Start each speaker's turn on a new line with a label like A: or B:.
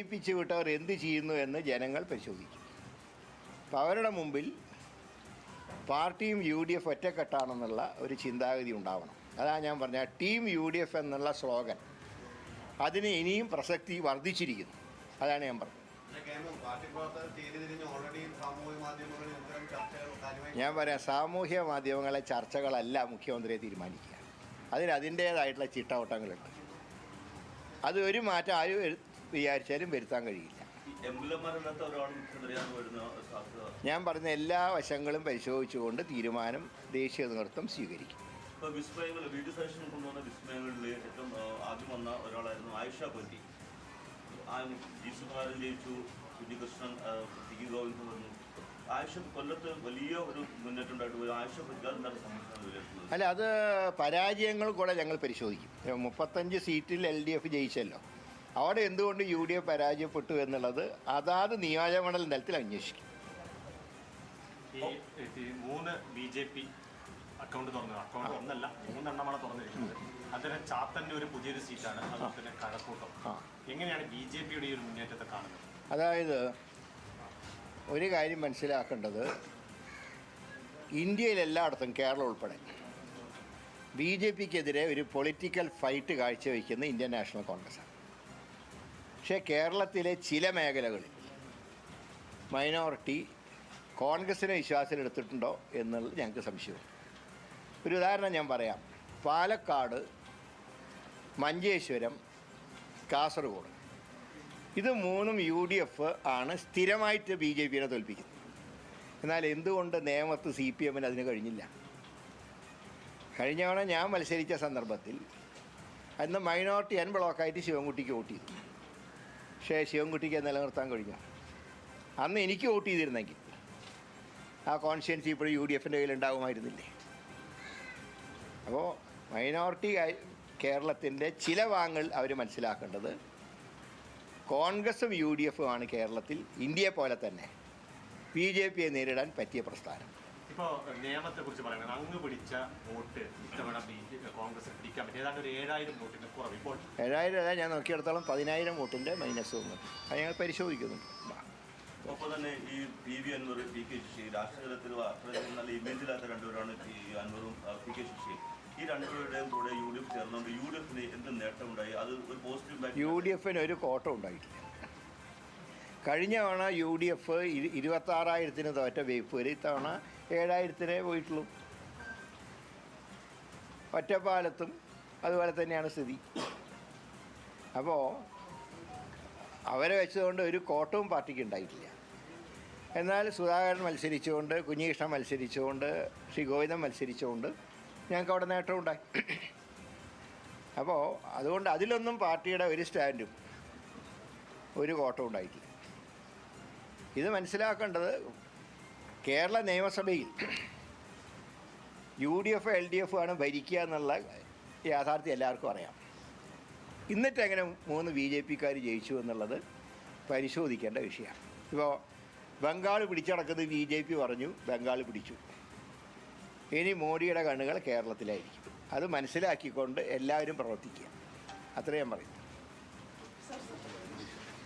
A: ജയിപ്പിച്ചു വിട്ടവർ എന്ത് ചെയ്യുന്നു എന്ന് ജനങ്ങൾ പരിശോധിക്കും. അപ്പം അവരുടെ മുമ്പിൽ പാർട്ടിയും UDF ഒറ്റക്കെട്ടാണെന്നുള്ള ഒരു ചിന്താഗതി ഉണ്ടാവണം. അതാണ് ഞാൻ പറഞ്ഞ ടീം UDF എന്നുള്ള സ്ലോഗൻ അതിന് ഇനിയും പ്രസക്തി വർദ്ധിച്ചിരിക്കുന്നു. അതാണ് ഞാൻ പറഞ്ഞത്. ഞാൻ പറയാം, സാമൂഹ്യ മാധ്യമങ്ങളെ ചർച്ചകളല്ല മുഖ്യമന്ത്രിയെ തീരുമാനിക്കുക. അതിൻ്റേതായിട്ടുള്ള ചിട്ടവട്ടങ്ങളുണ്ട്. അത് ഒരു മാറ്റം ആരും വിചാരിച്ചാലും വരുത്താൻ കഴിയില്ല. ഞാൻ പറഞ്ഞ എല്ലാ വശങ്ങളും പരിശോധിച്ചുകൊണ്ട് തീരുമാനം ദേശീയ നേതൃത്വം സ്വീകരിക്കും.
B: ഇപ്പോൾ വിസ്മയങ്ങൾ വീഡിയോ സെഷൻ കൊണ്ടുവന്ന വിസ്മയങ്ങളിൽ ഏറ്റവും ആദ്യം വന്ന ഒരാളായിരുന്നു ആയിഷ പൊന്നി. ജി സുകുമാരൻ ജയിച്ചു, കുഞ്ഞികൃഷ്ണൻ, ടി ഗോവിന്ദൻ വന്നു. ആയിഷ കൊല്ലത്ത് വലിയ ഒരു മുന്നേറ്റം ഉണ്ടായിട്ട് പോയി. ആയിഷ പൊന്നി സംബന്ധിച്ചാണ്.
A: അല്ല, അത് പരാജയങ്ങൾ കൂടെ ഞങ്ങൾ പരിശോധിക്കും. 35 സീറ്റിൽ LDF ജയിച്ചല്ലോ, അവിടെ എന്തുകൊണ്ട് UDF പരാജയപ്പെട്ടു എന്നുള്ളത് അതാത് നിയോജകമണ്ഡല തലത്തിൽ അന്വേഷിക്കും.
C: ഈ 3 BJP അക്കൗണ്ട് തുറന്നത്, അക്കൗണ്ട് ഒന്നല്ല 3 എണ്ണമാണ് തുറന്നിരിക്കുന്നത്. അതിന് ചാത്തൻ്റെ ഒരു പുതിയൊരു സീറ്റാണ്, അതുപോലെ തന്നെ കഴക്കൂട്ടം. എങ്ങനെയാണ് BJPയുടെ ഈ ഒരു മുന്നേറ്റത്തെ കാണുന്നത്?
A: അതായത് ഒരു കാര്യം മനസ്സിലാക്കേണ്ടത്, ഇന്ത്യയിൽ എല്ലായിടത്തും കേരളം ഉൾപ്പെടെ BJPക്കെതിരെ ഒരു പൊളിറ്റിക്കൽ ഫൈറ്റ് കാഴ്ചവെക്കുന്ന ഇന്ത്യൻ നാഷണൽ കോൺഗ്രസ്സാണ്. പക്ഷേ കേരളത്തിലെ ചില മേഖലകളിൽ മൈനോറിറ്റി കോൺഗ്രസിനെ വിശ്വാസത്തിലെടുത്തിട്ടുണ്ടോ എന്നുള്ളത് ഞങ്ങൾക്ക് സംശയമുണ്ട്. ഒരു ഉദാഹരണം ഞാൻ പറയാം. പാലക്കാട്, മഞ്ചേശ്വരം, കാസർഗോഡ്, ഇത് 3ഉം UDF ആണ് സ്ഥിരമായിട്ട് BJPയെ തോൽപ്പിക്കുന്നത്. എന്നാൽ എന്തുകൊണ്ട് നേമത്ത് CPMന് അതിന് കഴിഞ്ഞില്ല? കഴിഞ്ഞ തവണ ഞാൻ മത്സരിച്ച സന്ദർഭത്തിൽ അന്ന് മൈനോറിറ്റി N ബ്ലോക്കായിട്ട് ശിവൻകുട്ടിക്ക് വോട്ട് ചെയ്തു. പക്ഷേ ശിവൻകുട്ടിക്ക് നിലനിർത്താൻ കഴിഞ്ഞു. അന്ന് എനിക്ക് വോട്ട് ചെയ്തിരുന്നെങ്കിൽ ആ കോൺസ്റ്റിറ്റ്യുവൻസി ഇപ്പോഴും UDFൻ്റെ കയ്യിലുണ്ടാകുമായിരുന്നില്ലേ? അപ്പോൾ മൈനോറിറ്റി കേരളത്തിൻ്റെ ചില ഭാഗങ്ങൾ അവർ മനസ്സിലാക്കേണ്ടത്, കോൺഗ്രസും UDFും ആണ് കേരളത്തിൽ ഇന്ത്യയെ പോലെ തന്നെ BJPയെ നേരിടാൻ പറ്റിയ പ്രസ്ഥാനം.
C: ഇപ്പോൾ നിയമത്തെക്കുറിച്ച് പറയുന്നത്, അങ്ങ് പിടിച്ച വോട്ട് ഇത്തവണ കോൺഗ്രസ് പിടിക്കാൻ പറ്റും. ഏതാണ്ട് ഒരു 7000 വോട്ടിന് കുറവ്. ഇപ്പോൾ
A: 7000 അല്ല, ഞാൻ നോക്കിയിടത്തോളം 10000 വോട്ടിൻ്റെ മൈനസ് വന്നു. അത് ഞങ്ങൾ പരിശോധിക്കുന്നുണ്ട്.
B: ഒപ്പം തന്നെ ഈ PV അൻവർ, PK ശശി രാഷ്ട്രീയതലത്തിൽ അത്ര നല്ല ഇമേജില്ലാത്ത രണ്ടുപേരാണ് അൻവറും PK ശശി. ഈ രണ്ടുപേരുടെയും കൂടെ UDF ചേർന്നുകൊണ്ട് UDFന് എന്ത് നേട്ടമുണ്ടായി? അത് ഒരു പോസിറ്റീവ്.
A: UDFന് ഒരു കോട്ടം ഉണ്ടായിട്ടില്ല. കഴിഞ്ഞ തവണ UDF 26,000 തോറ്റ വേപ്പൂര് ഇത്തവണ 7,000 പോയിട്ടുള്ളൂ. ഒറ്റപ്പാലത്തും അതുപോലെ തന്നെയാണ് സ്ഥിതി. അപ്പോൾ അവരെ വെച്ചതുകൊണ്ട് ഒരു കോട്ടവും പാർട്ടിക്ക് ഉണ്ടായിട്ടില്ല. എന്നാൽ സുധാകരൻ മത്സരിച്ചുകൊണ്ട്, കുഞ്ഞികൃഷ്ണൻ മത്സരിച്ചുകൊണ്ട്, ശ്രീ ഗോവിന്ദൻ മത്സരിച്ചുകൊണ്ട് ഞങ്ങൾക്ക് അവിടെ നേട്ടമുണ്ടായി. അപ്പോൾ അതുകൊണ്ട് അതിലൊന്നും പാർട്ടിയുടെ ഒരു സ്റ്റാൻഡും ഒരു കോട്ടവും ഉണ്ടായിട്ടില്ല. ഇത് മനസ്സിലാക്കേണ്ടത്, കേരള നിയമസഭയിൽ UDF LDF ആണ് ഭരിക്കുക എന്നുള്ള യാഥാർത്ഥ്യം എല്ലാവർക്കും അറിയാം. എന്നിട്ട് എങ്ങനെ 3 BJPക്കാർ ജയിച്ചു എന്നുള്ളത് പരിശോധിക്കേണ്ട വിഷയമാണ്. ഇപ്പോൾ ബംഗാൾ പിടിച്ചടക്കുന്നത് BJP പറഞ്ഞു, ബംഗാൾ പിടിച്ചു. ഇനി മോഡിയുടെ കണ്ണുകൾ കേരളത്തിലായിരിക്കും. അത് മനസ്സിലാക്കിക്കൊണ്ട് എല്ലാവരും പ്രവർത്തിക്കുക. അത്രയും ഞാൻ പറയും.